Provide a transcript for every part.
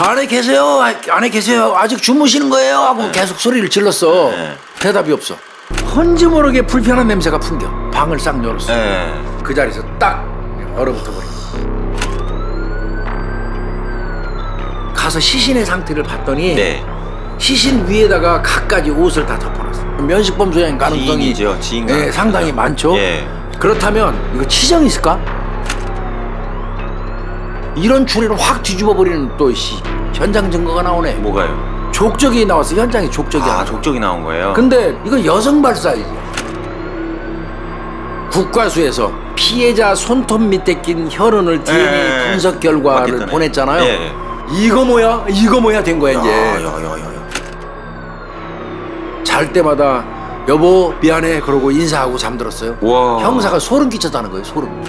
안에 계세요, 안에 계세요, 아직 주무시는 거예요 하고 계속 소리를 질렀어. 대답이 없어. 헌지 모르게 불편한 냄새가 풍겨. 방을 싹 열었어. 그 자리에서 딱 얼어붙어 버린 거야. 가서 시신의 상태를 봤더니 시신 위에다가 갖가지 옷을 다 덮어놨어. 면식범 소양 가능성이 상당히 많죠. 그렇다면 이거 치정이 있을까? 이런 추리를 확 뒤집어 버리는 또 현장 증거가 나오네. 뭐가요? 족적이 나왔어. 현장에 족적이. 족적이 나온 거예요? 근데 이거 여성 발사이지. 국과수에서 피해자 손톱 밑에 낀 혈흔을 DNA 분석 결과를 맞겠다네. 보냈잖아요. 이거 뭐야? 이거 뭐야 된 거야 이제. 잘 때마다 여보 미안해 그러고 인사하고 잠들었어요. 와. 형사가 소름 끼쳤다는 거예요. 소름.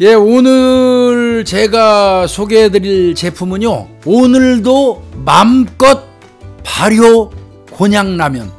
예, 오늘 제가 소개해드릴 제품은요, 오늘도 맘껏 발효 곤약라면.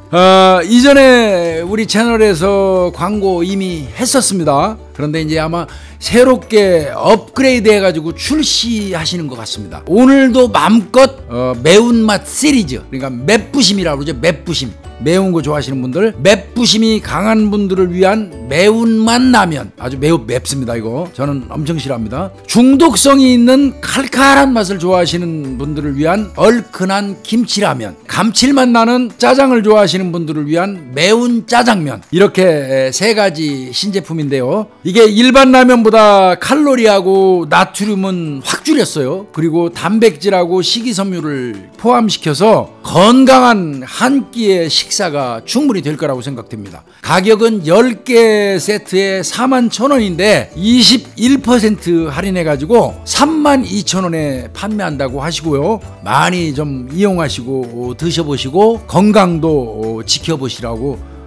이전에 우리 채널에서 광고 이미 했었습니다. 그런데 이제 아마 새롭게 업그레이드 해가지고 출시하시는 것 같습니다. 오늘도 맘껏 매운맛 시리즈, 그러니까 맵부심이라고 그러죠. 맵부심. 매운 거 좋아하시는 분들, 맵부심이 강한 분들을 위한 매운맛 라면. 아주 매우 맵습니다. 이거 저는 엄청 싫어합니다. 중독성이 있는 칼칼한 맛을 좋아하시는 분들을 위한 얼큰한 김치라면, 감칠맛 나는 짜장을 좋아하시는 분들을 위한 매운 짜장면. 이렇게 세 가지 신제품인데요, 이게 일반 라면보다 칼로리하고 나트륨은 확 줄였어요. 그리고 단백질하고 식이섬유를 포함시켜서 건강한 한 끼의 식사가 충분히 될 거라고 생각됩니다. 가격은 10개 세트에 41,000원인데 21% 할인해가지고 32,000원에 판매한다고 하시고요. 많이 좀 이용하시고 드셔보시고 건강도 지켜보시라고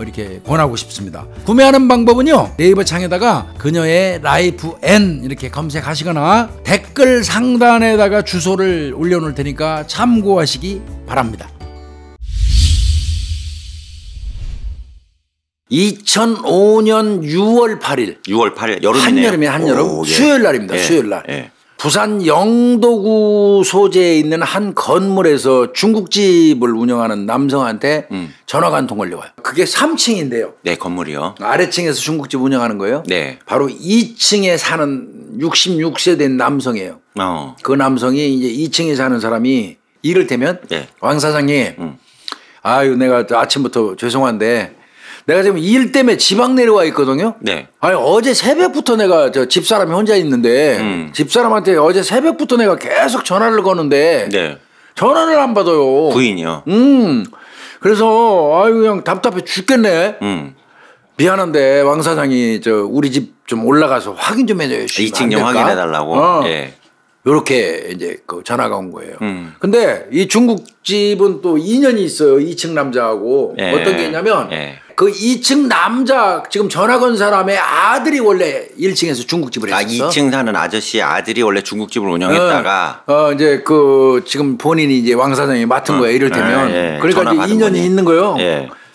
이렇게 권하고 싶습니다. 구매하는 방법은요, 네이버 창에다가 그녀의 라이프 N 이렇게 검색하시거나 댓글 상단에다가 주소를 올려놓을 테니까 참고하시기 바랍니다. 2005년 6월 8일 6월 8일 여름이네요. 한여름 수요일 날입니다. 수요일 날. 부산 영도구 소재에 있는 한 건물에서 중국집을 운영하는 남성한테 전화가 한 통 걸려와요. 그게 3층인데요. 네, 건물이요. 아래층에서 중국집 운영하는 거예요. 네. 바로 2층에 사는 66세 된 남성이에요. 그 남성이 이제 2층에 사는 사람이 이를테면 왕 사장님, 아유 내가 아침부터 죄송한데 내가 지금 일 때문에 지방 내려와 있거든요. 아니 어제 새벽부터 내가 저 집사람이 혼자 있는데 집사람한테 어제 새벽부터 내가 계속 전화를 거는데 전화를 안 받아요. 부인이요. 그래서 아유 그냥 답답해 죽겠네. 미안한데 왕 사장이 저 우리 집 좀 올라가서 확인 좀 해줘요. 2층 좀 확인해 달라고. 요렇게 이제 그 전화가 온 거예요. 근데 이 중국집은 또 인연이 있어요. 2층 남자하고. 어떤 게 있냐면 그 2층 남자 지금 전화 건 사람의 아들이 원래 1층에서 중국집을 했었어. 2층 사는 아저씨의 아들이 원래 중국집을 운영했다가 이제 그 지금 본인이 이제 왕 사장이 맡은 거예요. 이를테면. 그러니까 이제 인연이 있는 거예요.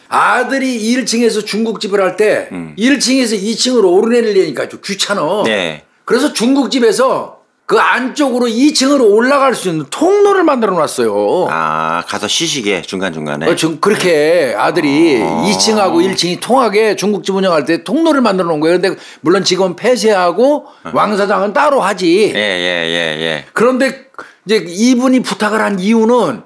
아들이 1층에서 중국집을 할 때 1층에서 2층으로 오르내리려니까 좀 귀찮아. 그래서 중국집에서 그 안쪽으로 2층으로 올라갈 수 있는 통로를 만들어 놨어요. 가서 쉬시게 중간중간에. 그렇게 아들이 2층하고 1층이 통하게 중국집 운영할 때 통로를 만들어 놓은 거예요. 근데 물론 지금 폐쇄하고 왕 사장은 따로 하지. 그런데 이제 이분이 부탁을 한 이유는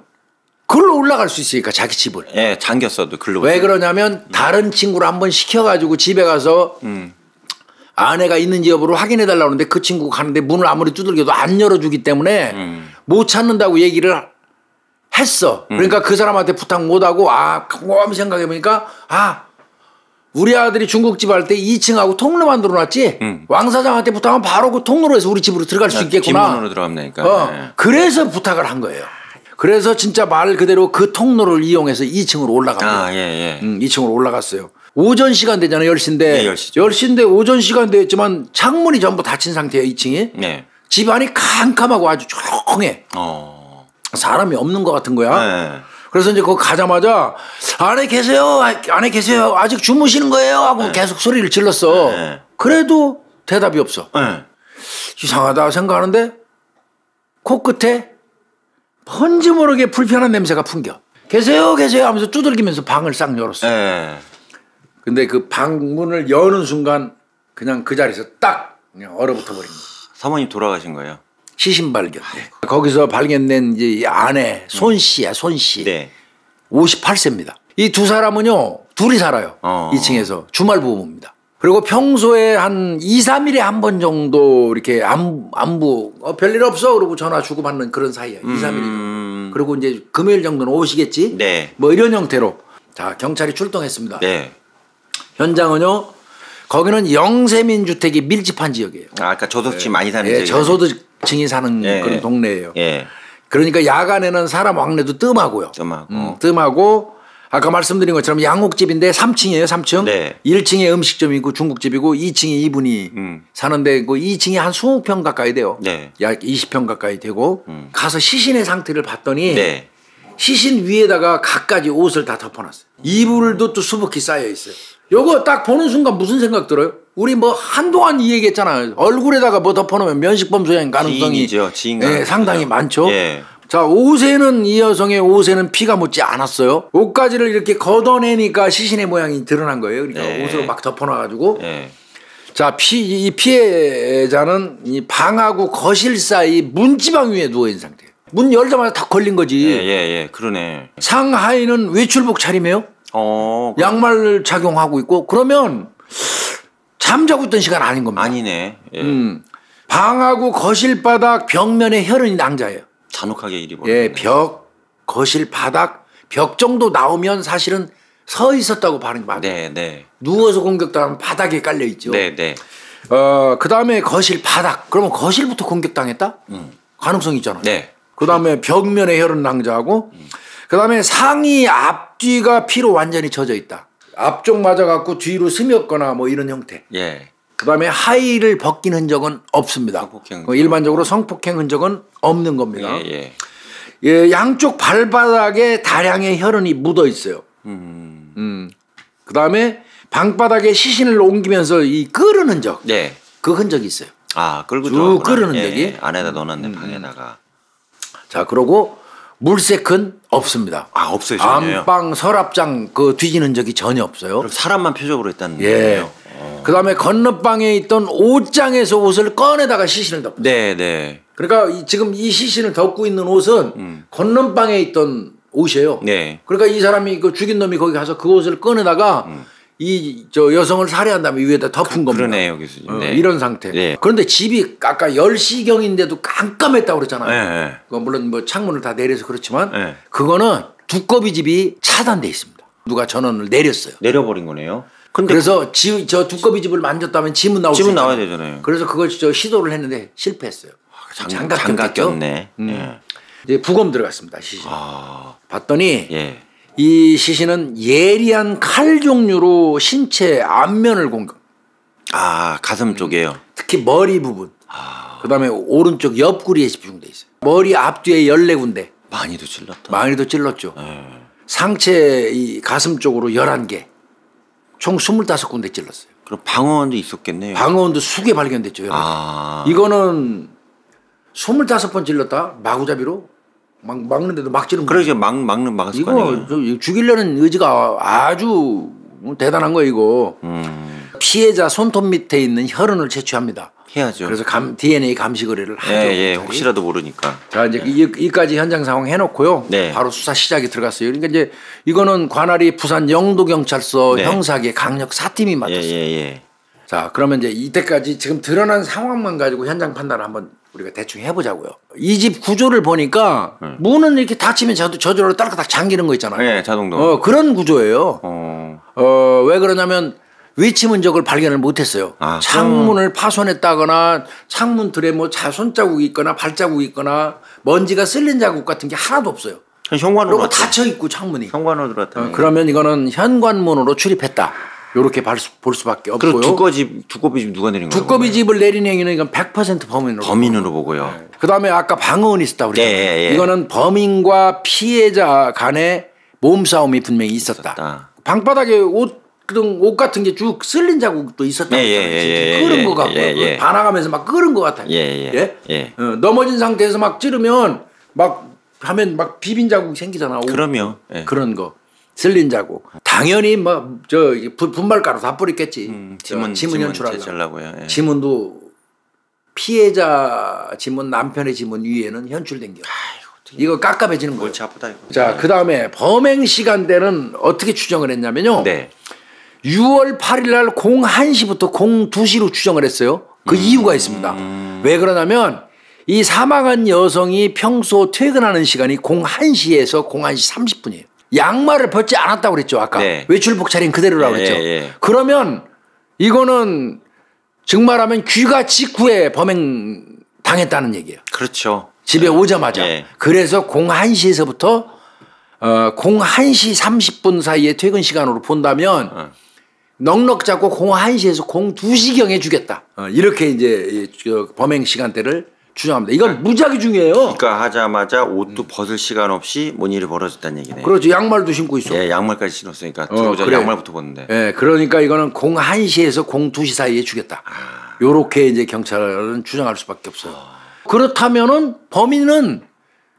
글로 올라갈 수 있으니까 자기 집을. 잠겼어도 글로. 왜 그러냐면 다른 친구를 한번 시켜가지고 집에 가서 아내가 있는지 여부를 확인해 달라고 하는데 그 친구가 가는데 문을 아무리 두들겨도 안 열어주기 때문에 못 찾는다고 얘기를 했어. 그러니까 그 사람한테 부탁 못하고 곰곰이 생각해 보니까 우리 아들이 중국집 할 때 2층하고 통로 만들어 놨지. 왕 사장한테 부탁하면 바로 그 통로로 해서 우리 집으로 들어갈 수 있겠구나. 뒷문으로 들어가면 되니까. 그래서 부탁을 한 거예요. 그래서 진짜 말 그대로 그 통로를 이용해서 2층으로 올라간 거예요. 2층으로 올라갔어요. 오전 시간 되잖아요. 10시인데. 10시인데 오전 시간 되었지만 창문이 전부 닫힌 상태예요. 2층이. 집안이 캄캄하고 아주 조용해. 사람이 없는 것 같은 거야. 그래서 이제 거기 가자마자 안에 계세요, 안에 계세요, 아직 주무시는 거예요 하고 네. 계속 소리를 질렀어. 네. 그래도 대답이 없어. 네. 이상하다 생각하는데 코끝에 뭔지 모르게 불편한 냄새가 풍겨. 계세요 계세요 하면서 두들기면서 방을 싹 열었어. 네. 근데 그 방문을 여는 순간 그냥 그 자리에서 딱 그냥 얼어붙어 버린 거야. 사모님 돌아가신 거예요? 시신 발견. 거기서 발견된 이제 이 아내 손 씨야, 손 씨. 네. 58세입니다. 이 두 사람은요, 둘이 살아요. 2층에서 주말 부부입니다. 그리고 평소에 한 2, 3일에 한 번 정도 이렇게 안부 별일 없어 그러고 전화 주고받는 그런 사이예요. 2, 3일 정도. 그리고 이제 금요일 정도는 오시겠지. 네. 뭐 이런 형태로. 자, 경찰이 출동했습니다. 네. 현장은요, 거기는 영세민 주택이 밀집한 지역이에요. 아, 그러니까 저소득층 많이 사는 예, 지역. 저소득층이 사는 그런 동네예요. 예. 그러니까 야간에는 사람 왕래도 뜸하고요. 뜸하고 아까 말씀드린 것처럼 양옥집인데 3층이에요. 3층. 네. 1층에 음식점이고 중국집이고 2층에 이분이 사는데 그 2층에 한 20평 가까이 돼요. 네. 약 20평 가까이 되고 가서 시신의 상태를 봤더니 네. 시신 위에다가 갖가지 옷을 다 덮어놨어요. 이불도 또 수북히 쌓여 있어요. 요거 딱 보는 순간 무슨 생각 들어요? 우리 뭐 한동안 이 얘기했잖아요. 얼굴에다가 뭐 덮어놓으면 면식범 소양 가능성이 지인가 상당히 많죠. 예. 자, 옷에는 이 여성의 옷에는 피가 묻지 않았어요. 옷가지를 이렇게 걷어내니까 시신의 모양이 드러난 거예요. 그러니까 네. 옷으로 막 덮어놔가지고. 예. 자, 이 피해자는 이 방하고 거실 사이 문지방 위에 누워 있는 상태예요. 문 열자마자 다 걸린 거지. 예. 그러네. 상하이는 외출복 차림이에요. 양말 착용하고 있고 그러면 잠자고 있던 시간 아닌 겁니다. 아니네. 예. 방하고 거실 바닥 벽면에 혈흔이 낭자예요. 잔혹하게 일이 벌어졌네. 예, 거실 바닥, 벽 정도 나오면 사실은 서 있었다고 봐는 게 맞아요. 네. 누워서 공격당하면 바닥에 깔려 있죠. 네. 그 다음에 거실 바닥. 그러면 거실부터 공격당했다? 가능성이 있잖아요. 네. 그 다음에 벽면에 혈흔 낭자하고, 그 다음에 상의 앞뒤가 피로 완전히 젖어 있다. 앞쪽 맞아갖고 뒤로 스몄거나 뭐 이런 형태. 예. 그 다음에 하의를 벗긴 흔적은 없습니다. 성폭행. 일반적으로 성폭행 흔적은 없는 겁니다. 예. 예, 양쪽 발바닥에 다량의 혈흔이 묻어 있어요. 그 다음에 방바닥에 시신을 옮기면서 이 끓는 흔적. 네. 그 흔적이 있어요. 아, 끌고 쭉 들어갔구나. 끓는 흔적이. 예. 안에다 넣어놨네, 방에다가. 자, 그러고 물색은 없습니다. 아, 없어요, 전혀요. 안방, 서랍장 그 뒤진 흔적이 전혀 없어요. 그럼 사람만 표적으로 했다는 예. 거예요. 그 다음에 건너방에 있던 옷장에서 옷을 꺼내다가 시신을 덮었어요. 네. 그러니까 지금 이 시신을 덮고 있는 옷은 건너방에 있던 옷이에요. 네. 그러니까 이 사람이 그 죽인 놈이 거기 가서 그 옷을 꺼내다가 이 저 여성을 살해한 다음에 위에다 덮은 겁니다. 그러네요, 교수님. 네. 이런 상태. 네. 그런데 집이 아까 10시경인데도 깜깜했다고 그랬잖아요. 네. 물론 뭐 창문을 다 내려서 그렇지만 네. 그거는 두꺼비 집이 차단돼 있습니다. 누가 전원을 내렸어요. 내려버린 거네요. 그래서 저 두꺼비 집을 만졌다면 지문 나올 수 집은 있잖아요. 나와야 되잖아요. 그래서 그걸 저 시도를 했는데 실패했어요. 장갑 꼈네. 예. 이제 부검 들어갔습니다. 시신. 봤더니 예. 이 시신은 예리한 칼 종류로 신체 앞면을 공격. 아, 가슴 쪽에요. 특히 머리 부분. 그다음에 오른쪽 옆구리에 집중돼 있어요. 머리 앞뒤에 14군데. 많이도 찔렀다. 많이도 찔렀죠. 상체 이 가슴 쪽으로 11개. 총 25군데 찔렀어요. 그럼 방어원도 있었겠네요. 방어원도 수개 발견됐죠. 이거는 25번 찔렀다. 마구잡이로 막 막는데도 막 찌른 거예요. 그러죠. 막을 거 이거 아니에요. 죽이려는 의지가 아주 대단한 거예요. 이거. 피해자 손톱 밑에 있는 혈흔을 채취합니다. 해야죠. 그래서 DNA 감식 의뢰를 하죠. 예. 혹시라도 모르니까. 자, 이제 이까지 현장 상황 해놓고요. 네. 바로 수사 시작이 들어갔어요. 그러니까 이제 이거는 관할이 부산 영도경찰서 네. 형사계 강력 4팀이 맡았어요. 예. 자, 그러면 이제 이때까지 지금 드러난 상황만 가지고 현장 판단을 한번 우리가 대충 해보자고요. 이 집 구조를 보니까 문은 이렇게 닫히면 저절로 딸깍딱 잠기는 거 있잖아요. 네, 자동도. 그런 구조예요. 왜 그러냐면 위치 문적을 발견을 못했어요. 창문을 파손했다거나 창문 틀에 뭐 손자국이 있거나 발자국이 있거나 먼지가 쓸린 자국 같은 게 하나도 없어요. 현관으로 그리고 닫혀 있고 창문이. 현관으로 들어왔다. 그러면 이거는 현관문으로 출입했다. 이렇게 볼 수밖에 없고요. 그리고 두꺼비 집 누가 내린 거예요? 두꺼비 집을 내린 행위는 이건 100% 범인으로 보고요. 그다음에 아까 방어원이 있었다고 그랬잖아요. 예. 이거는 범인과 피해자 간의 몸싸움이 분명히 있었다. 방바닥에 옷 같은 게 쭉 쓸린 자국도 있었다. 끓은 것 같고 반항하면서 막 끓은 것 같아요. 넘어진 상태에서 막 찌르면 막 하면 막 비빈 자국 생기잖아. 그럼요. 그런 거 쓸린 자국. 당연히 뭐 저 분말가루 다 뿌렸겠지. 지문 연출하려고. 지문도 피해자 지문, 남편의 지문 위에는 현출된 겨. 이거 깝깝해지는 거예요. 골치 아프다 이거. 자, 그다음에 범행 시간대는 어떻게 추정을 했냐면요. 네. 6월 8일 날 01시부터 02시로 추정을 했어요. 그 이유가 있습니다. 왜 그러냐면 이 사망한 여성이 평소 퇴근하는 시간이 01시에서 01시 30분이에요. 양말을 벗지 않았다고 그랬죠. 아까. 네. 외출복 차림 그대로라고 그랬죠. 그러면 이거는 증말하면 귀가 직후에 범행 당했다는 얘기예요. 그렇죠. 집에 오자마자. 그래서 01시에서부터 01시 30분 사이에 퇴근 시간으로 본다면 넉넉 잡고 01시에서 02시경에 주겠다. 이렇게 이제 범행 시간대를 추정합니다. 이건 무지하게 중요해요. 그러니까 하자마자 옷도 벗을 시간 없이 뭔 일이 벌어졌다는 얘기네. 그렇죠. 양말도 신고 있어. 양말까지 신었으니까 들어오자 양말부터 벗는데. 그러니까 이거는 01시에서 02시 사이에 주겠다. 요렇게 이제 경찰은 추정할 수밖에 없어요. 그렇다면은 범인은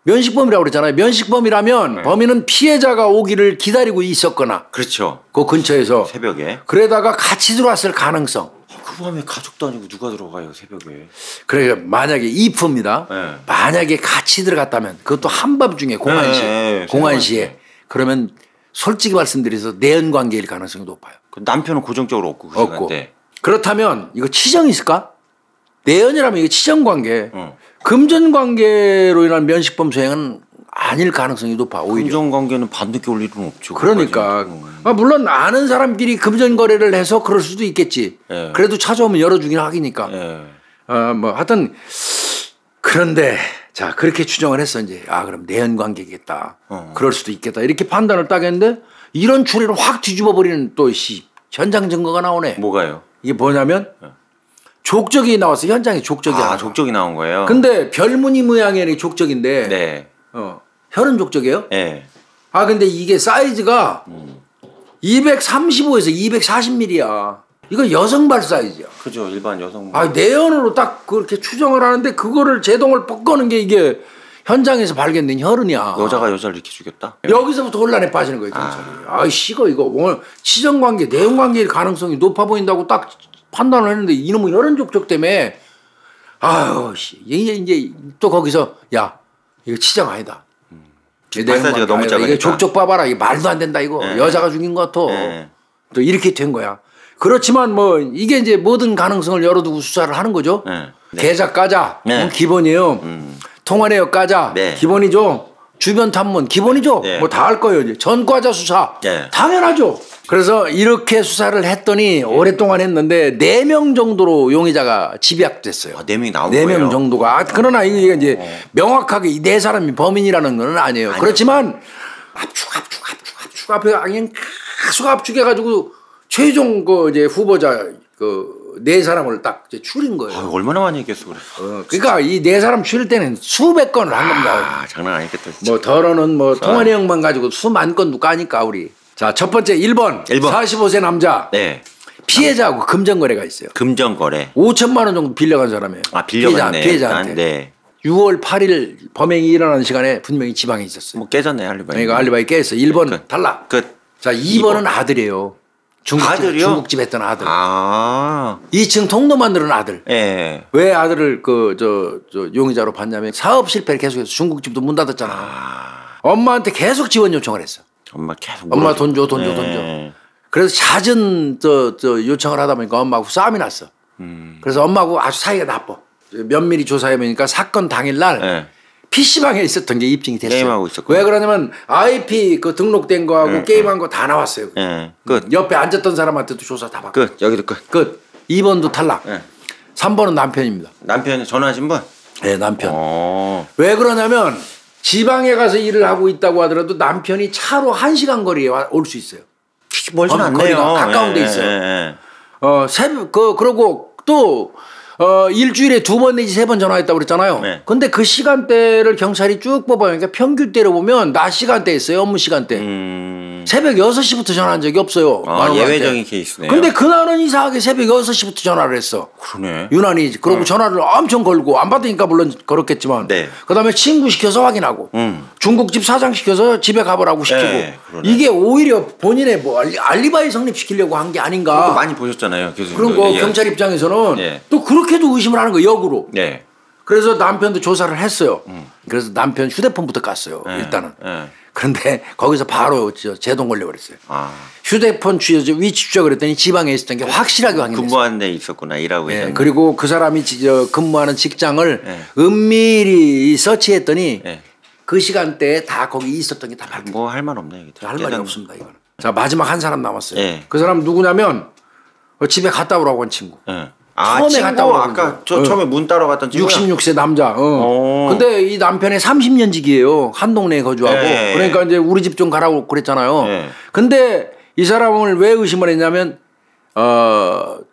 면식범이라고 그랬잖아요. 면식범이라면 범인은 피해자가 오기를 기다리고 있었거나. 그렇죠. 그 근처에서. 새벽에. 그러다가 같이 들어왔을 가능성. 그 밤에 가족도 아니고 누가 들어가요 새벽에. 그러니까 만약에 if입니다. 만약에 같이 들어갔다면 그것도 한밤중에 01시에. 그러면 솔직히 말씀드려서 내연관계일 가능성이 높아요. 그 남편은 고정적으로 없고. 그 시간대. 그렇다면 이거 치정이 있을까? 내연이라면 이거 치정관계. 금전관계로 인한 면식범 수행은 아닐 가능성이 높아. 오히려. 금전관계는 밤늦게 올 일은 없죠. 그러니까. 물론 아는 사람끼리 금전거래를 해서 그럴 수도 있겠지. 그래도 찾아오면 열어주긴 하기니까. 뭐 하여튼 그런데 자 그렇게 추정을 했어 이제. 그럼 내연관계겠다. 그럴 수도 있겠다. 이렇게 판단을 딱 했는데 이런 추리를 확 뒤집어 버리는 또 현장 증거가 나오네. 뭐가요? 이게 뭐냐면 족적이 나왔어. 현장에 족적이 하나. 족적이 나온 거예요? 근데 별무늬 모양의 족적인데 네. 혈흔 족적이에요? 네. 근데 이게 사이즈가 235에서 240mm야. 이거 여성발 사이즈야. 그죠. 일반 여성. 내연으로 딱 그렇게 추정을 하는데 그거를 제동을 뻗거는 게 이게 현장에서 발견된 혈흔이야. 여자가 여자를 이렇게 죽였다? 여기서부터 혼란에 빠지는 거예요. 경찰이. 이거 오늘 치정관계, 내연관계일 가능성이 높아 보인다고 딱 판단을 했는데 이놈의 혈흔 족적 때문에 이제 또 거기서 이거 치정 아니다. 발사지가 너무 작으니까. 이게 족적 봐봐라. 이게 말도 안 된다 이거. 여자가 죽인 것 같아. 또 이렇게 된 거야. 그렇지만 뭐 이게 이제 모든 가능성을 열어두고 수사를 하는 거죠. 계좌 까자 기본이에요. 통화 내역 까자 기본이죠. 주변 탐문 기본이죠. 뭐 다 할 거예요. 이제 전과자 수사 당연하죠. 그래서 이렇게 수사를 했더니 오랫동안 했는데 4명 정도로 용의자가 집약됐어요. 4명이 나온 거예요? 4명 정도가. 그러나 이게 이제 명확하게 이 4사람이 범인이라는 건 아니에요. 그렇지만 압축 그냥 계속 압축해가지고 최종 이제 후보자 4사람을 딱 이제 추린 거예요. 얼마나 많이 했겠어 그래. 그러니까 이 4사람 추릴 때는 수백 건을 한 겁니다. 장난 아니겠다. 진짜. 뭐 더러는 통화 내용만 가지고 수만 건도 까니까 우리. 자, 첫 번째 1번. 45세 남자. 피해자하고 금전거래가 있어요. 금전거래. 5천만 원 정도 빌려간 사람이에요. 빌려갔네. 피해자한테. 6월 8일 범행이 일어나는 시간에 분명히 지방에 있었어요. 뭐 깨졌네 알리바이. 그러니까 알리바이 깨졌어. 1번 탈락. 자, 2번은 아들이에요. 중국집 했던 아들. 2층 통로 만드는 아들. 왜 아들을 용의자로 봤냐면 사업 실패를 계속해서 중국집도 문 닫았잖아. 엄마한테 계속 지원 요청을 했어. 엄마 돈 줘. 그래서 잦은 요청을 하다 보니까 엄마하고 싸움이 났어. 그래서 엄마하고 아주 사이가 나빠. 면밀히 조사해보니까 사건 당일날 PC방에 있었던 게 입증이 됐어요. 게임하고 있었고. 왜 그러냐면 IP 등록된 거하고 게임한 거 다 나왔어요. 끝. 옆에 앉았던 사람한테도 조사 다 받고. 끝. 여기도 끝. 2번도 탈락. 3번은 남편입니다. 남편이 전화하신 분? 네, 남편. 왜 그러냐면 지방에 가서 일을 하고 있다고 하더라도 남편이 차로 1시간 거리에 올 수 있어요. 멀진 않네요. 거리가 가까운 데 있어요. 새벽 그러고 또 일주일에 2번 내지 3번 전화했다고 그랬잖아요. 네. 근데 그 시간대를 경찰이 쭉 뽑아요. 그러니까 평균대로 보면 낮 시간대에 있어요. 업무 시간대. 새벽 6시부터 전화한 적이 없어요. 예외적인 케이스네요. 근데 그날은 이상하게 새벽 6시부터 전화를 했어. 그러네. 유난히. 그러고 전화를 엄청 걸고 안 받으니까 물론 걸었겠지만. 네. 그다음에 친구 시켜서 확인하고. 중국집 사장 시켜서 집에 가보라고 시키고. 네, 이게 오히려 본인의 뭐 알리바이 성립시키려고 한 게 아닌가. 많이 보셨잖아요. 교수님. 그런 거 경찰 입장에서는 네. 또 그렇게도 의심을 하는 거예요. 역으로. 네. 그래서 남편도 조사를 했어요. 그래서 남편 휴대폰부터 깠어요. 네. 일단은. 네. 그런데 거기서 바로 제동 걸려버렸어요. 아. 휴대폰 위치 추적을 했더니 지방에 있었던 게 확실하게 확인됐어요. 근무한 데 있었구나. 일하고 있었나. 그리고 그 사람이 근무하는 직장을 네. 은밀히 서치했더니 네. 그 시간대에 다 거기 있었던 게 다 밝혀졌어요. 뭐 할 말 없네요. 할 말이 없습니다. 이거는. 자 마지막 한 사람 남았어요. 네. 그 사람 누구냐면 집에 갔다 오라고 한 친구. 네. 처음에 친구 갔다 오라고 아까 처음에 문 따러 갔던 친구야? 66세 남자. 근데 이 남편이 30년직이에요. 한 동네에 거주하고. 네. 그러니까 이제 우리 집 좀 가라고 그랬잖아요. 네. 근데 이 사람을 왜 의심을 했냐면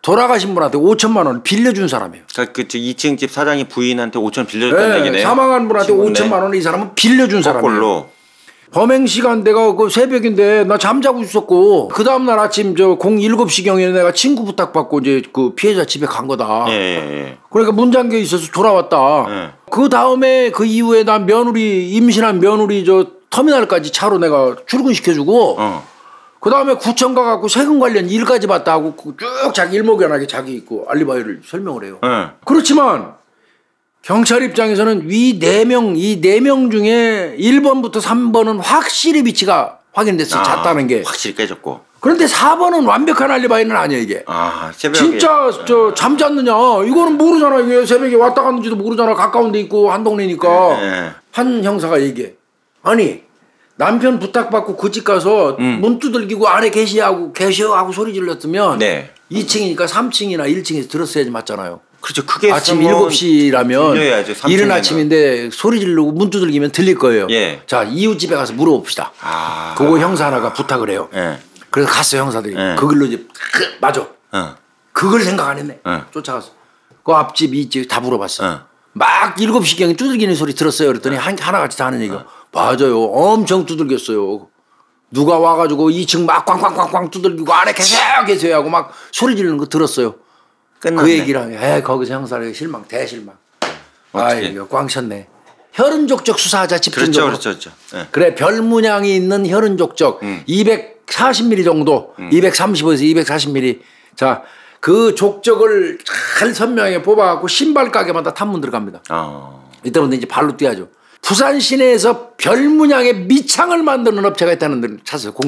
돌아가신 분한테 5천만 원을 빌려준 사람이에요. 그 2층 집 사장이 부인한테 5천 빌려줬다는 얘기네요. 사망한 분한테 5천만 원을 이 사람은 빌려준 사람이에요. 거꾸로. 범행 시간대가 그 새벽인데 나 잠자고 있었고 그 다음날 아침 07시경에 내가 친구 부탁받고 이제 그 피해자 집에 간 거다. 예. 그러니까 문 잠겨 있어서 돌아왔다. 예. 그 다음에 그 이후에 난 임신한 며느리 터미널까지 차로 내가 출근시켜주고 그 다음에 구청 가갖고 세금 관련 일까지 봤다 하고 쭉 자기 일목요연하게 자기 그 알리바이를 설명을 해요. 그렇지만 경찰 입장에서는 이 4명 중에 1번부터 3번은 확실히 위치가 확인됐어요. 잤다는 게. 확실히 깨졌고. 그런데 4번은 완벽한 알리바이는 아니에요, 이게. 새벽에. 진짜 잠잤느냐. 이거는 모르잖아. 이게 새벽에 왔다 갔는지도 모르잖아. 가까운 데 있고 한 동네니까. 한 형사가 얘기해. 아니 남편 부탁받고 그 집 가서 문 두들기고 안에 계시하고 소리 질렀으면 2층이니까 3층이나 1층에서 들었어야지 맞잖아요. 그렇죠. 크게 아침 7시라면 이른 아침인데 소리 지르고 문 두들기면 들릴 거예요. 예. 자 이웃집에 가서 물어봅시다. 그거 형사 하나가 부탁을 해요. 그래서 갔어요 형사들이. 그 길로 이제 맞아. 그걸 생각 안 했네. 쫓아가서 그 앞집 이집 다 물어봤어. 막 7시경에 두들기는 소리 들었어요. 그랬더니 하나같이 다 하는 얘기가 맞아요. 엄청 두들겼어요. 누가 와가지고 2층 막 꽝꽝꽝꽝 두들기고 안에 계세요 하고 막 소리 지르는 거 들었어요. 끝났네. 그 얘기를 하면 거기서 형사를 대실망. 이거 꽝쳤네. 혈흔족적 수사하자 집중적으로. 그렇죠. 그래 별문양이 있는 혈흔족적 240mm 정도 235에서 240mm. 자 그 족적을 잘 선명하게 뽑아갖고 신발 가게마다 탐문 들어갑니다. 이때부터 이제 발로 뛰어야죠. 부산 시내에서 별문양의 밑창을 만드는 업체가 있다는 데를 찾았어요. 그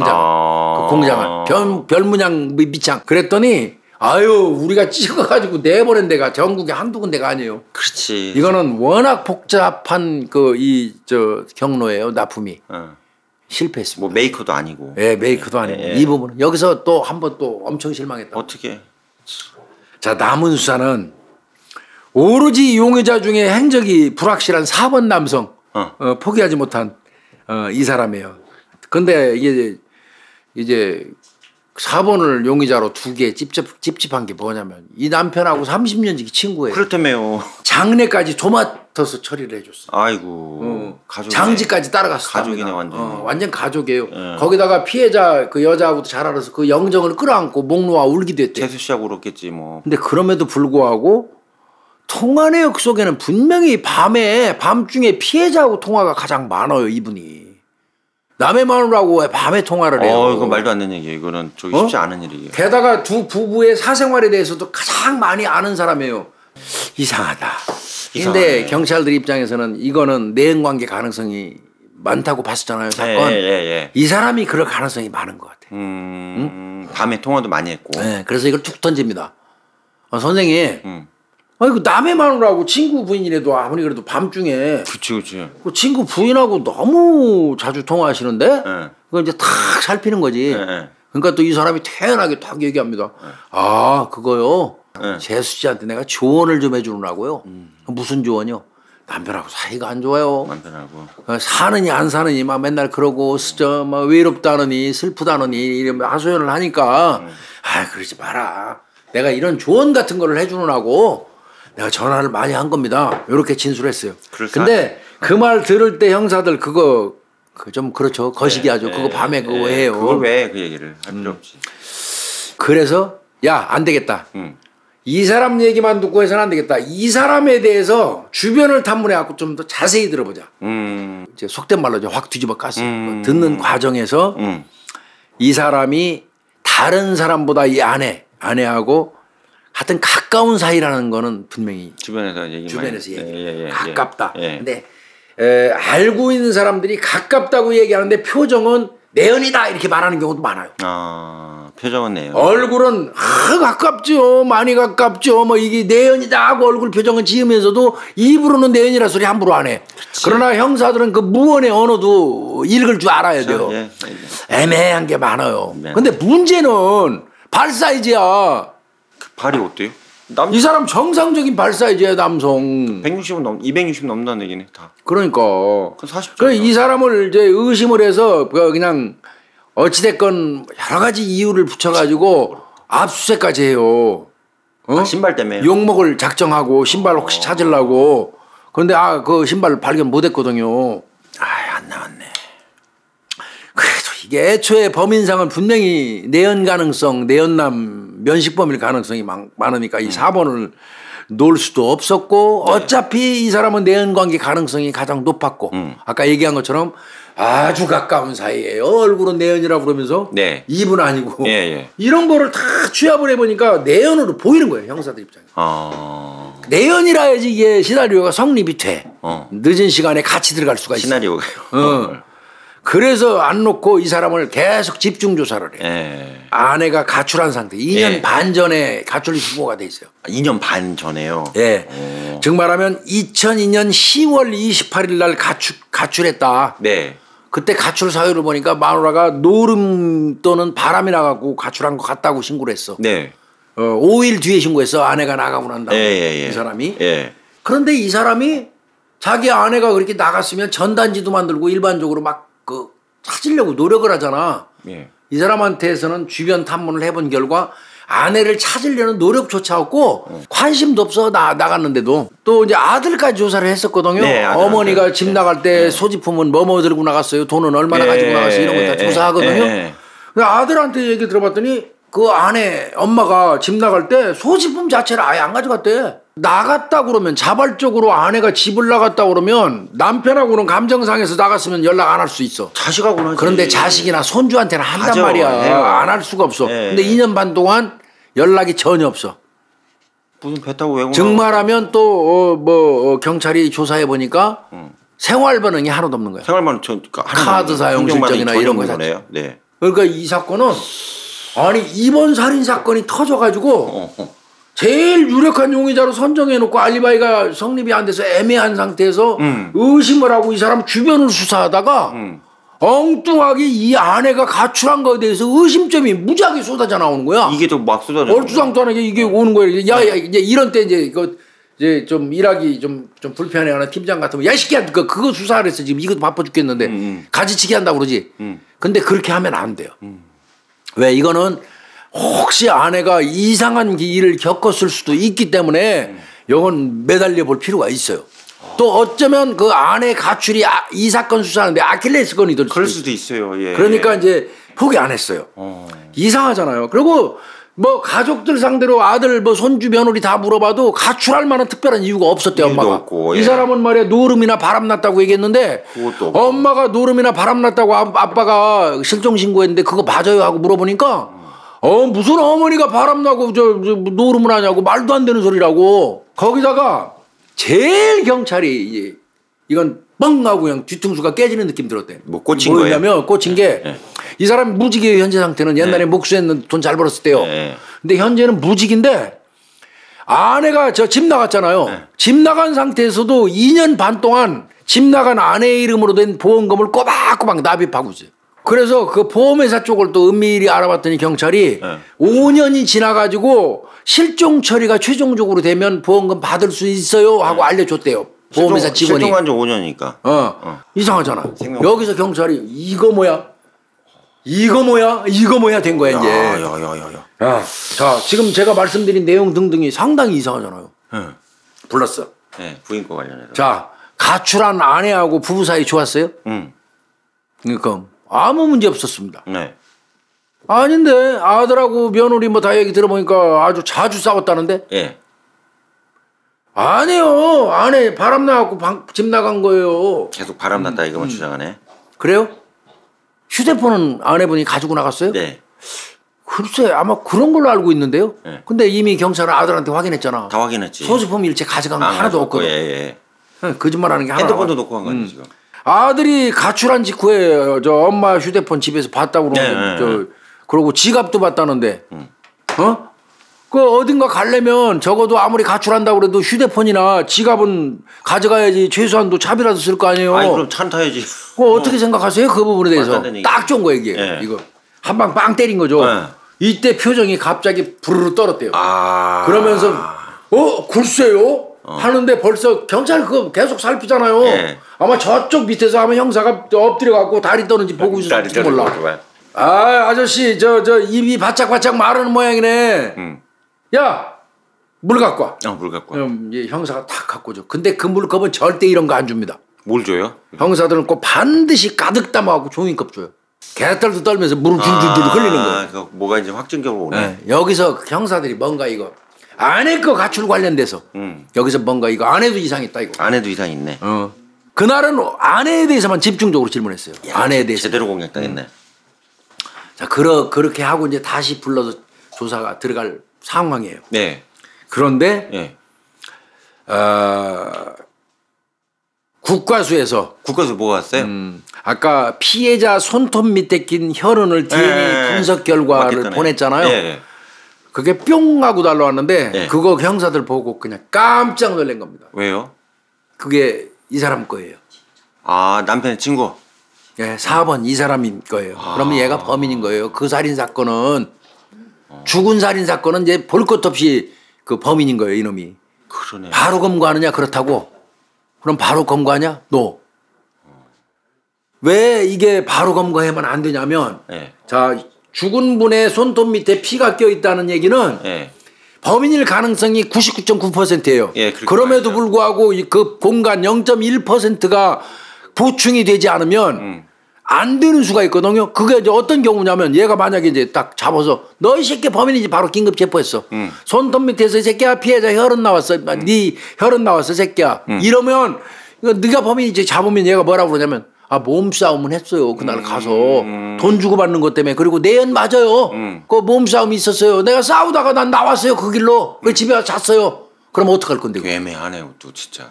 공장을 별문양 밑창. 그랬더니 우리가 찍어가지고 내보낸 데가 전국에 한두 군데가 아니에요. 그렇지. 이거는 워낙 복잡한 경로예요. 납품이. 실패했습니다. 뭐 메이커도 아니고. 메이커도 아니고. 이 부분은 여기서 또 한 번 또 엄청 실망했다. 어떻게? 자 남은 수사는 오로지 용의자 중에 행적이 불확실한 4번 남성 포기하지 못한 이 사람이에요. 근데 이제 4번을 용의자로 2개 찝찝한 게 뭐냐면 이 남편하고 30년지기 친구예요. 그렇다며요. 장례까지 도맡아서 처리를 해줬어. 아이고. 가족이네. 장지까지 따라갔어. 가족이네 완전. 완전 가족이에요. 거기다가 피해자 그 여자하고도 잘 알아서 그 영정을 끌어안고 목 놓아 울기도 했대. 재수 씨하고 그렇겠지 뭐. 근데 그럼에도 불구하고 통화 내역 속에는 분명히 밤중에 피해자하고 통화가 가장 많아요. 이분이. 남의 마누라고 왜 밤에 통화를 해요. 이건 말도 안 되는 얘기예요. 이거는 쉽지 않은 일이에요. 게다가 두 부부의 사생활에 대해서도 가장 많이 아는 사람이에요. 이상하다. 근데 경찰들 입장에서는 이거는 내연관계 가능성이 많다고 봤었잖아요. 사건. 이 사람이 그럴 가능성이 많은 것 같아요. 밤에 통화도 많이 했고. 그래서 이걸 툭 던집니다. 선생님. 그 남의 마누라고 친구 부인이라도 아무리 그래도 밤중에. 그치. 그 친구 부인하고 너무 자주 통화하시는데. 그걸 이제 탁 살피는 거지. 그러니까 또 이 사람이 태연하게 탁 얘기합니다. 그거요. 재수 씨한테 내가 조언을 좀 해주느라고요. 무슨 조언이요? 남편하고 사이가 안 좋아요. 남편하고. 사느니 안 사느니 막 맨날 그러고 막 외롭다느니 슬프다느니 이런 하소연을 하니까 그러지 마라. 내가 이런 조언 같은 거를 해주느라고 내가 전화를 많이 한 겁니다. 이렇게 진술했어요. 그럴싸하네. 근데 그 말 들을 때 형사들 그거 좀 그렇죠. 거시기하죠. 네, 그거 밤에 그거 해요. 그걸 왜 그 얘기를 할 필요 없지. 그래서 야 안 되겠다. 이 사람 얘기만 듣고 해서는 안 되겠다. 이 사람에 대해서 주변을 탐문해갖고 좀 더 자세히 들어보자. 이제 속된 말로 확 뒤집어 깠어요. 듣는 과정에서 이 사람이 다른 사람보다 이 아내하고 하여튼 가까운 사이라는 거는 분명히 주변에서 얘기 가깝다. 예. 근데 알고 있는 사람들이 가깝다고 얘기하는데 표정은 내연이다 이렇게 말하는 경우도 많아요. 표정은 내연. 얼굴은 가깝죠. 많이 가깝죠. 뭐 이게 내연이다 하고 얼굴 표정은 지으면서도 입으로는 내연이라 소리 함부로 안 해. 그치. 그러나 형사들은 그 무언의 언어도 읽을 줄 알아야 돼요. 예. 애매한 게 많아요. 근데 문제는 발 사이즈야. 발이 어때요? 이 사람 정상적인 발 사이즈야 남성. 260 넘는다는 얘기네 다. 그러니까. 40. 그래 이 사람을 이제 의심을 해서 그냥 어찌됐건 여러 가지 이유를 붙여가지고 압수수색까지 해요. 신발 때문에. 욕먹을 작정하고 신발 혹시 찾으려고. 그런데 그 신발 발견 못했거든요. 안 나왔네. 그래도 이게 애초에 범인상은 분명히 내연 가능성, 내연남 면식범일 가능성이 많으니까 이 4번을 놓을 수도 없었고 어차피 이 사람은 내연관계 가능성이 가장 높았고 아까 얘기한 것처럼 아주 가까운 사이에요. 얼굴은 내연이라고 그러면서 입은 아니고 이런 거를 다 취합을 해보니까 내연으로 보이는 거예요. 형사들 입장에. 내연이라 해야지 이게 시나리오가 성립이 돼. 늦은 시간에 같이 들어갈 수가 있어. 시나리오가요. 그래서 안 놓고 이 사람을 계속 집중 조사를 해. 아내가 가출한 상태. 2년 반 전에 가출 신고가 돼 있어요. 2년 반 전에요? 네. 즉 말하면 2002년 10월 28일 날 가출했다. 네. 그때 가출 사유를 보니까 마누라가 노름 또는 바람이 나가고 가출한 것 같다고 신고를 했어. 네. 5일 뒤에 신고했어. 아내가 나가고 난 다음에. 이 사람이. 그런데 이 사람이 자기 아내가 그렇게 나갔으면 전단지도 만들고 일반적으로 막 찾으려고 노력을 하잖아. 이 사람한테서는 주변 탐문을 해본 결과 아내를 찾으려는 노력조차 없고 관심도 없어 나갔는데도 또 이제 아들까지 조사를 했었거든요. 어머니가 집 나갈 때 소지품은 뭐 들고 나갔어요. 돈은 얼마나 가지고 나갔어요. 이런 거 다 조사하거든요. 아들한테 얘기 들어봤더니 그 아내 엄마가 집 나갈 때 소지품 자체를 아예 안 가져갔대. 나갔다 그러면 자발적으로 아내가 집을 나갔다 그러면 남편하고는 감정상에서 나갔으면 연락 안 할 수 있어. 자식하고는 하지. 그런데 자식이나 손주한테는 한단 말이야. 안 할 수가 없어. 근데 2년 반 동안 연락이 전혀 없어. 무슨 배 타고 외국 즉 말하면 또 경찰이 조사해 보니까 생활 번호이 하나도 없는 거야. 생활번호 카드 사용 실적이나 이런 거 자체. 그러니까 이 사건은 아니 이번 살인 사건이 터져가지고 제일 유력한 용의자로 선정해놓고 알리바이가 성립이 안 돼서 애매한 상태에서 의심을 하고 이 사람 주변을 수사하다가 엉뚱하게 이 아내가 가출한 거에 대해서 의심점이 무지하게 쏟아져 나오는 거야. 이게 또 막 쏟아져. 얼추상투하게 이게 오는 거야. 야 이제 이런 때 이제 좀 일하기 좀 불편해하는 팀장 같으면 야 이 새끼야 그거 수사를 했어 지금 이것도 바빠 죽겠는데 가지치기 한다고 그러지. 근데 그렇게 하면 안 돼요. 왜 이거는 혹시 아내가 이상한 일을 겪었을 수도 있기 때문에 이건 매달려 볼 필요가 있어요. 또 어쩌면 그 아내 가출이 이 사건 수사하는데 아킬레스건이 될 수도 있어요. 그러니까 이제 포기 안 했어요. 이상하잖아요. 그리고 뭐 가족들 상대로 아들 뭐 손주 며느리 다 물어봐도 가출할 만한 특별한 이유가 없었대요. 엄마가. 없고, 이 사람은 말이야 노름이나 바람 났다고 얘기했는데 엄마가 노름이나 바람 났다고 아빠가 실종 신고했는데 그거 맞아요 하고 물어보니까 무슨 어머니가 바람나고 노름을 하냐고 말도 안 되는 소리라고. 거기다가 제일 경찰이 이건 뻥 하고 그냥 뒤통수가 깨지는 느낌 들었대. 뭐 꽂힌 거예요? 뭐냐면 꽂힌 게 이 사람 무직이에요. 현재 상태는. 옛날에 목수했는 돈 잘 벌었을 때요. 근데 현재는 무직인데 아내가 집 나갔잖아요. 집 나간 상태에서도 2년 반 동안 집 나간 아내의 이름으로 된 보험금을 꼬박꼬박 납입하고 있어요. 그래서 그 보험회사 쪽을 또 은밀히 알아봤더니 경찰이 5년이 지나가지고 실종 처리가 최종적으로 되면 보험금 받을 수 있어요 하고 알려줬대요. 보험회사 직원이. 실종한 지 5년이니까. 이상하잖아. 여기서 경찰이 이거 뭐야 된 거야 이제. 자 지금 제가 말씀드린 내용 등등이 상당히 이상하잖아요. 불렀어. 네, 부인 거 관련해서. 자, 가출한 아내하고 부부 사이 좋았어요? 그러니까 아무 문제 없었습니다. 네. 아닌데 아들하고 며느리 뭐 다 얘기 들어보니까 아주 자주 싸웠다는데? 예. 아니요. 아내 바람 나갖고 집 나간 거예요. 계속 바람 났다 이거만 주장하네. 그래요? 휴대폰은 아내분이 가지고 나갔어요? 네. 글쎄 아마 그런 걸로 알고 있는데요. 네. 근데 이미 경찰은 아들한테 확인했잖아. 다 확인했지. 소지품 일체 가져간 거 하나도 없거든. 예. 거짓말하는 게 하나. 핸드폰도 놓고 간 거지 지금. 아들이 가출한 직후에 저 엄마 휴대폰 집에서 봤다고 그러는데 그러고 지갑도 봤다는데 어? 그 어딘가 가려면 적어도 아무리 가출한다고 그래도 휴대폰이나 지갑은 가져가야지 최소한도 차비라도 쓸 거 아니에요. 아니 그럼 찬 타야지. 그 어떻게 생각하세요? 그 부분에 대해서 딱 좋은 거 얘기해. 예. 이거 한 방 빵 때린 거죠. 예. 이때 표정이 갑자기 부르르 떨었대요. 아. 그러면서 글쎄요 하는데 벌써 경찰 그거 계속 살피잖아요. 예. 아마 저쪽 밑에서 아마 형사가 엎드려 갖고 다리 떠는지 보고 있을지 몰라. 아 아저씨 저 입이 바짝바짝 마르는 모양이네. 야 물 갖고 와. 물 갖고 와. 형사가 탁 갖고 줘. 근데 그 물컵은 절대 이런 거 안 줍니다. 뭘 줘요? 형사들은 꼭 반드시 가득 담아갖고 종이컵 줘요. 개떨도 떨면서 물을 줄줄줄 흘리는 거예요. 그 뭐가 이제 확증적으로 오네. 네, 여기서 형사들이 뭔가 이거 아내 거 가출 관련돼서 여기서 뭔가 이거 아내도 이상했다 이거. 아내도 이상 있네. 그날은 아내에 대해서만 집중적으로 질문했어요. 야, 아내에 대해서. 제대로 공략당했네. 자, 그렇게 하고 이제 다시 불러서 조사가 들어갈 상황이에요. 네. 그런데 네. 국과수에서 뭐가 왔어요? 아까 피해자 손톱 밑에 낀 혈흔을 DNA 분석 결과를 맞겠다네. 보냈잖아요. 예. 그게 뿅 하고 날라왔는데 예. 그거 형사들 보고 그냥 깜짝 놀란 겁니다. 왜요? 그게 이 사람 거예요. 아 남편의 친구. 예, 4번 이 사람인 거예요. 그러면 얘가 범인인 거예요. 그 살인 사건은 죽은 살인 사건은 이제 볼 것 없이 그 범인인 거예요, 이놈이. 그러네. 바로 검거하느냐 그렇다고. 그럼 바로 검거하냐? 노. 왜 이게 바로 검거하면 안 되냐면 네. 자 죽은 분의 손톱 밑에 피가 껴 있다는 얘기는 네. 범인일 가능성이 99.9%예요. 예, 그렇게 그럼에도 말이죠. 불구하고 그 공간 0.1%가 보충이 되지 않으면 안 되는 수가 있거든요. 그게 이제 어떤 경우냐면 얘가 만약에 이제 딱 잡아서 너 이 새끼 범인이지 바로 긴급 체포했어. 손톱 밑에서 이 새끼야 피해자 혈흔 나왔어. 네 혈흔 나왔어 새끼야. 이러면 이거 네가 범인이지 잡으면 얘가 뭐라고 그러냐면 몸싸움은 했어요. 그날 가서 돈 주고 받는 것 때문에. 그리고 내연 맞아요. 그 몸싸움이 있었어요. 내가 싸우다가 난 나왔어요. 그 길로. 그 집에 와서 잤어요. 그럼 어떡할 건데? 애매하네요 또 진짜.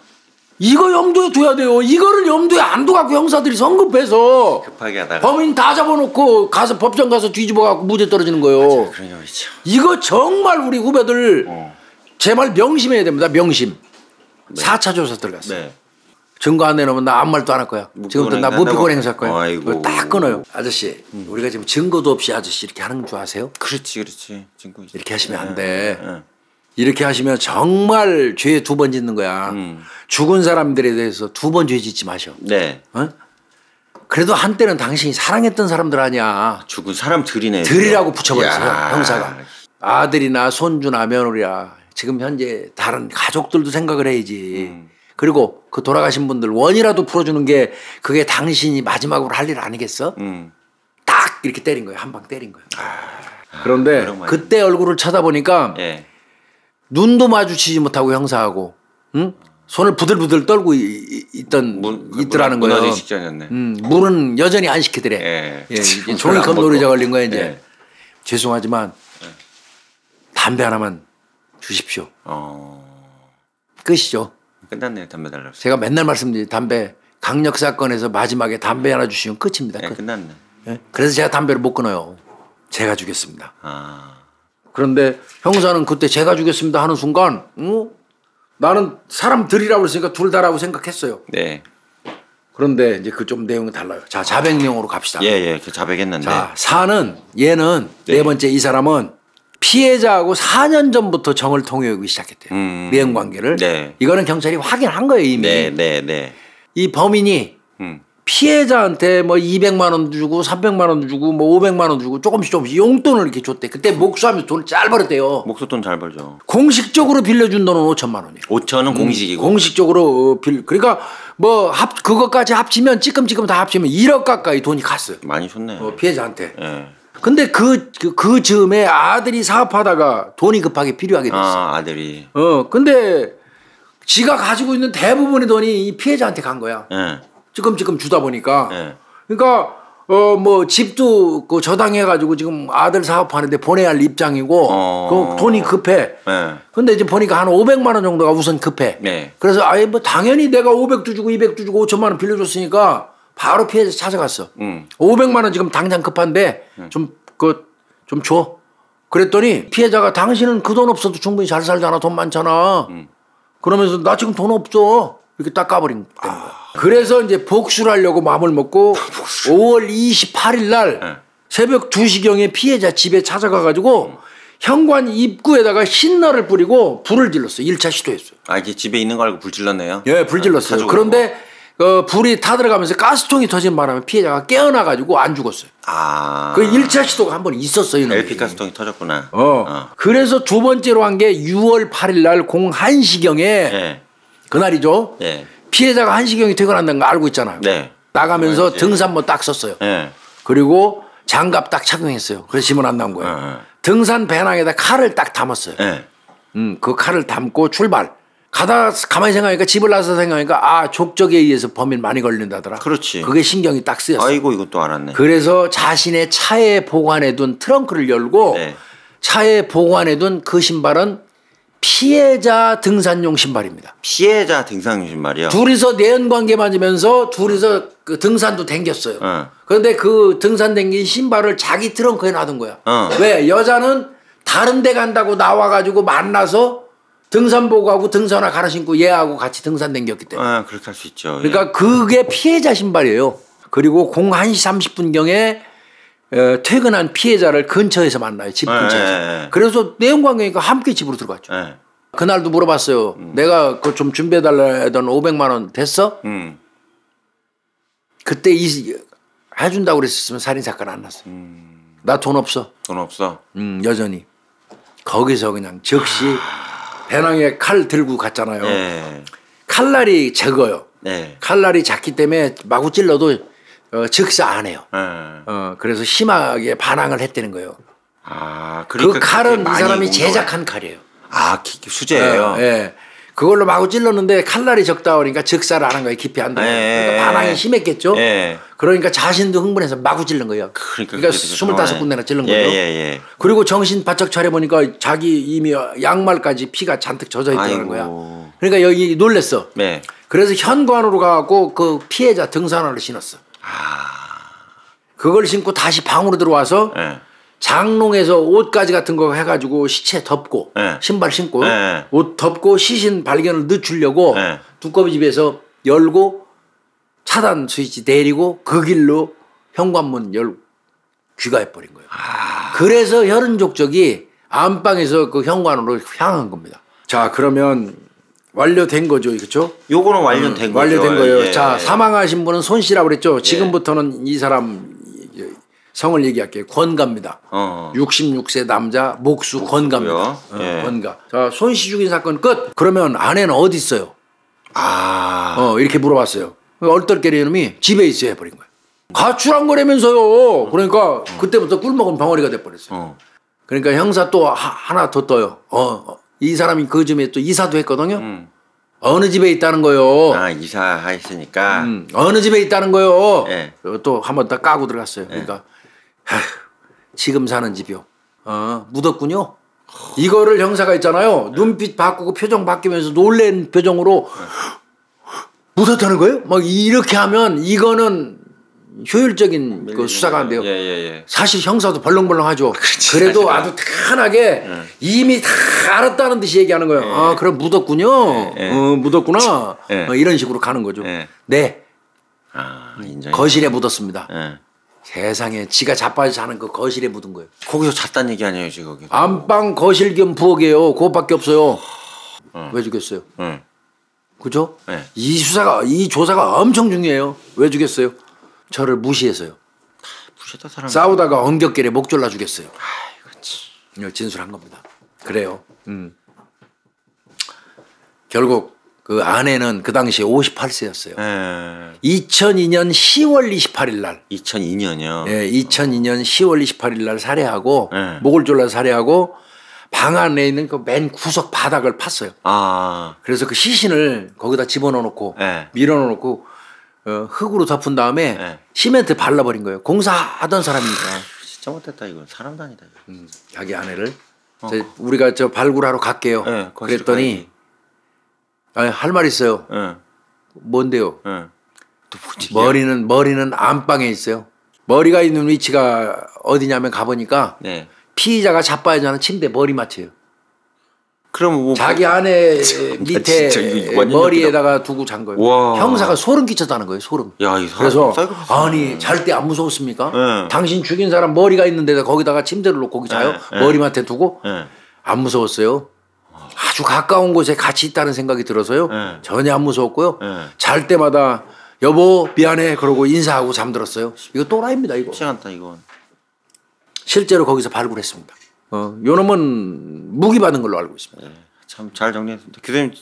이거 염두에 둬야 돼요. 이거를 염두에 안 둬갖고 형사들이 성급해서 급하게 하다가 범인 다 잡아놓고 가서 법정 가서 뒤집어갖고 무죄 떨어지는 거예요. 그러냐 그렇죠. 이거 정말 우리 후배들 제발 명심해야 됩니다. 명심. 4차 조사 들어갔어요. 네. 증거 안 내놓으면 나 아무 말도 안 할 거야. 지금부터 나 무피권 행사할 거야. 아이고. 딱 끊어요. 아저씨 우리가 지금 증거도 없이 아저씨 이렇게 하는 줄 아세요? 그렇지. 증거 이렇게 하시면 안 돼. 이렇게 하시면 정말 죄 2번 짓는 거야. 죽은 사람들에 대해서 2번 죄 짓지 마셔. 네. 어? 그래도 한때는 당신이 사랑했던 사람들 아니야. 죽은 사람들이네. 들이라고 붙여버렸어요. 야. 형사가. 아들이나 손주나 며느리야. 지금 현재 다른 가족들도 생각을 해야지. 그리고 그 돌아가신 분들 원이라도 풀어주는 게 그게 당신이 마지막으로 할 일 아니겠어? 딱 이렇게 때린 거예요. 한 방 때린 거예요. 그런데 그때 얼굴을 쳐다보니까 예. 눈도 마주치지 못하고 형사하고 응? 손을 부들부들 떨고 있더라는 거예요. 문화재 직전이었네. 물은 여전히 안 시키더래. 예. 이게 종이컵 놀이자 걸린 거야 이제. 예. 죄송하지만 담배 하나만 주십시오. 끝이죠. 끝났네요. 담배 달라고. 제가 맨날 말씀드린 담배 강력 사건에서 마지막에 담배 하나 주시면 끝입니다. 예, 끝났네. 예? 그래서 제가 담배를 못 끊어요. 제가 주겠습니다. 아. 그런데 형사는 그때 제가 주겠습니다 하는 순간 나는 사람 들이라고 했으니까 둘 다라고 생각했어요. 네. 그런데 이제 그 좀 내용이 달라요. 자, 자백용으로 갑시다. 예, 그 자백했는데. 자, 얘는 네 번째 이 사람은 피해자하고 4년 전부터 정을 통해오기 시작했대요. 내연 관계를. 네. 이거는 경찰이 확인한 거예요, 이미. 네. 이 범인이 피해자한테 뭐 200만 원 주고 300만 원 주고 뭐 500만 원 주고 조금씩 용돈을 이렇게 줬대. 그때 목수하면서 돈을 잘 벌었대요. 목수 돈 잘 벌죠. 공식적으로 빌려준 돈은 5천만 원이에요. 5천은 공식이고. 공식적으로 그러니까 뭐 그것까지 합치면 찌끔찌끔 다 합치면 1억 가까이 돈이 갔어요. 많이 줬네. 피해자한테. 예. 근데 그 즈음에 아들이 사업하다가 돈이 급하게 필요하게 됐어. 아, 아들이. 근데 지가 가지고 있는 대부분의 돈이 이 피해자한테 간 거야. 예. 찌끔찌끔 주다 보니까. 예. 그러니까 뭐 집도 그 저당해가지고 지금 아들 사업하는데 보내야 할 입장이고 그 돈이 급해. 예. 근데 이제 보니까 한 500만 원 정도가 우선 급해. 네. 그래서 아예 뭐 당연히 내가 500도 주고 200도 주고 5천만 원 빌려줬으니까 바로 피해자 찾아갔어. 500만 원 지금 당장 급한데 좀 줘. 그랬더니 피해자가 당신은 그 돈 없어도 충분히 잘 살잖아. 돈 많잖아. 그러면서 나 지금 돈 없어. 이렇게 딱 까버린 거야. 그래서 이제 복수를 하려고 마음을 먹고 5월 28일 날 새벽 2시경에 피해자 집에 찾아가 가지고 현관 입구에다가 흰날을 뿌리고 불을 질렀어요. 1차 시도했어요. 아, 이게 집에 있는 거 알고 불 질렀네요? 예, 불 질렀어요. 그런데 불이 타들어가면서 가스통이 터진 바람에 피해자가 깨어나 가지고 안 죽었어요. 아. 그 1차 시도가 한 번 있었어요. LP 가스통이 터졌구나. 그래서 두 번째로 한 게 6월 8일 날 01시경에 예. 그날이죠. 예. 피해자가 1시경에 퇴근한다는 거 알고 있잖아요. 네. 나가면서 등산모 딱 썼어요. 예. 그리고 장갑 딱 착용했어요. 그래서 짐은 안 나온 거예요. 등산 배낭에다 칼을 딱 담았어요. 예. 그 칼을 담고 출발. 가만히 생각하니까 집을 나서 생각하니까 족적에 의해서 범인 많이 걸린다더라. 그렇지. 그게 신경이 딱 쓰였어. 아이고, 이것도 알았네. 그래서 자신의 차에 보관해둔 트렁크를 열고 네. 차에 보관해둔 그 신발은 피해자 등산용 신발입니다. 피해자 등산 신발이요? 둘이서 내연관계 맞으면서 둘이서 그 등산도 댕겼어요. 그런데 그 등산 댕긴 신발을 자기 트렁크에 놔둔 거야. 왜? 여자는 다른 데 간다고 나와가지고 만나서 등산 보고 가고 등산화 갈아 신고 얘하고 같이 등산 댕겼기 때문에. 그렇게 할 수 있죠. 그러니까 그게 피해자 신발이에요. 그리고 01시 30분경에 퇴근한 피해자를 근처에서 만나요. 집 근처에서. 그래서 내연관계니까 함께 집으로 들어갔죠. 그날도 물어봤어요. 내가 그 좀 준비해달라 했던 500만 원 됐어? 그때 해준다고 그랬으면 살인사건 안 났어. 나 돈 없어. 돈 없어? 여전히. 거기서 그냥 즉시 배낭에 칼 들고 갔잖아요. 네. 칼날이 적어요. 네. 칼날이 작기 때문에 마구 찔러도 즉사 안 해요. 그래서 심하게 반항을 했다는 거예요. 그러니까 그 칼은 이 사람이 제작한 칼이에요. 수제예요? 네. 그걸로 마구 찔렀는데 칼날이 적다 보니까 즉사를 안 한 거예요. 깊이 안 들어가요. 그러니까 반항이 심했겠죠. 그러니까 자신도 흥분해서 마구 찔른 거예요. 그러니까 25군데나 찔른 거예요. 그리고 정신 바짝 차려보니까 자기 이미 양말까지 피가 잔뜩 젖어 있다는 거야. 그러니까 여기 놀랬어. 네. 그래서 현관으로 가고 그 피해자 등산화를 신었어. 그걸 신고 다시 방으로 들어와서 장롱에서 옷가지 같은 거 해가지고 시체 덮고 신발 신고 옷 덮고 시신 발견을 늦추려고 두꺼비 집에서 열고 차단 스위치 내리고 그 길로 현관문 귀가해버린 거예요. 그래서 혈흔족적이 안방에서 그 현관으로 향한 겁니다. 자, 그러면 완료된 거죠, 그렇죠? 요거는 완료된 거죠. 완료된 거예요. 예. 자, 사망하신 분은 손 씨라고 그랬죠. 지금부터는 이 사람 성을 얘기할게요. 권가입니다. 66세 남자 목수 권가입니다. 권가. 자, 손 씨 죽인 사건 끝. 그러면 아내는 어디 있어요? 이렇게 물어봤어요. 얼떨결에 이놈이 집에 있어야 해버린 거예요. 가출한 거라면서요. 그러니까 그때부터 꿀먹은 벙어리가 돼버렸어요. 그러니까 형사 또 하나 더 떠요. 이 사람이 그 즈음에 또 이사도 했거든요. 어느 집에 있다는 거요. 이사하셨으니까. 어느 집에 있다는 거요. 네. 또 한 번 더 까고 들어갔어요. 그러니까 지금 사는 집이요. 묻었군요. 이거를 형사가 있잖아요. 눈빛 바꾸고 표정 바뀌면서 놀란 표정으로 묻었다는 거예요? 막 이렇게 하면 이거는 효율적인 그 수사가 안 돼요. 사실 형사도 벌렁벌렁하죠. 그래도 아주 탄하게 이미 다 알았다는 듯이 얘기하는 거예요. 그럼 묻었군요. 묻었구나. 이런 식으로 가는 거죠. 네. 거실에 묻었습니다. 세상에 지가 자빠져 자는 그 거실에 묻은 거예요. 거기서 잤단 얘기 아니에요 지금? 안방 거실 겸 부엌이에요. 그것밖에 없어요. 왜 죽였어요? 그죠? 네. 이 조사가 엄청 중요해요. 왜 죽였어요? 저를 무시해서요. 무시했다 사람. 싸우다가 엉겹결에 목 졸라 죽였어요. 아이고, 진술한 겁니다. 그래요. 결국 그 아내는 그 당시에 58세였어요. 2002년 10월 28일 날. 2002년이요. 예, 2002년 10월 28일 날 살해하고 네. 목을 졸라 살해하고 방 안에 있는 그 맨 구석 바닥을 팠어요. 아, 그래서 그 시신을 거기다 집어넣어 놓고 네. 밀어넣어 놓고 흙으로 덮은 다음에 네. 시멘트 발라버린 거예요. 공사하던 사람이니까. 진짜 못했다 이거. 사람도 아니다 이거. 자기 아내를 우리가 저 발굴하러 갈게요. 네, 그랬더니 할 말 있어요. 네. 뭔데요? 네. 또 뭐지? 머리는 안방에 있어요. 머리가 있는 위치가 어디냐면 가보니까 네. 피의자가 자빠져 하는 침대 머리맡이에요. 그럼 뭐 자기 아내 밑에 진짜 이거 완전 머리에다가 두고 잔 거예요. 와. 형사가 소름 끼쳤다는 거예요. 소름. 야, 이 그래서 사이코패스. 아니 잘 때 안 무서웠습니까? 네. 당신 죽인 사람 머리가 있는 데다 거기다가 침대를 놓고 거기 자요. 네. 머리맡에 두고 네. 안 무서웠어요. 아주 가까운 곳에 같이 있다는 생각이 들어서요. 네. 전혀 안 무서웠고요. 네. 잘 때마다 여보 미안해 그러고 인사하고 잠들었어요. 이거 또라이입니다 이거. 시간다 이건. 실제로 거기서 발굴했습니다. 요놈은 무기 받은 걸로 알고 있습니다. 네. 참 잘 정리했습니다. 교수님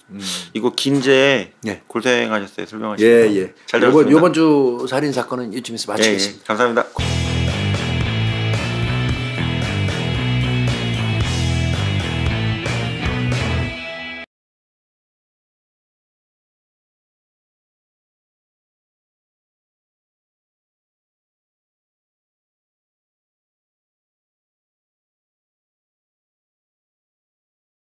이거 긴제 예. 고생하셨어요. 설명하시고. 예. 잘 들었습니다. 이번 주 살인 사건은 이쯤에서 마치겠습니다. 예. 감사합니다.